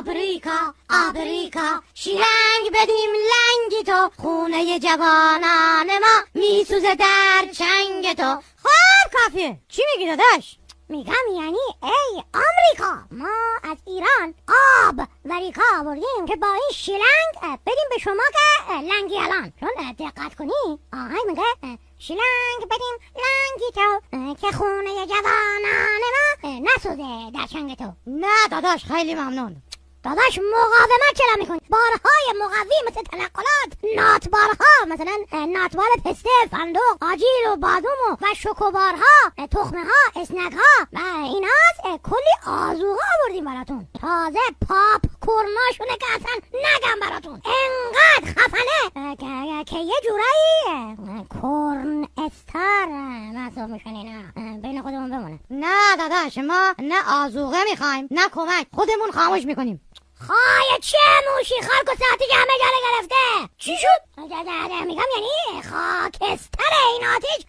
آبریکا آبریکا شیلنگ بدیم لنگی تو، خونه جوانان ما میسوزه در چنگ تو. خب کافیه، چی میگی داداش؟ میگم یعنی ای آمریکا، ما از ایران آب و ریکا آوردیم که با این شیلنگ بدیم به شما که لنگی الان. چون دقت کنی آهنگ میگه شیلنگ بدیم لنگی تو که خونه جوانان ما نسوزه در چنگ تو. نه داداش خیلی ممنون. داداش مقاومت چرا میکنی؟ بارهای مقوی مثل تنقلات، ناتبارها مثلا ناتبار پسته، فندق، آجیل و بادوم و شکوبارها، تخمه ها، اسنک ها و ایناست کلی آذوقه آوردیم براتون. تازه پاپ کرناشونه که اصلا نگم براتون، انقدر خفنه که یه جورایی کرن استار محسوب میشن. اینا بین خودمون بمونه. نه داداش ما نه آذوقه میخوایم نه کمک، خودمون خاموش میکنیم. خواهی چه موشی خارک و ساعتی جمعه جاله گرفته؟ چی شد؟ میگم یعنی خاکستر این آتیش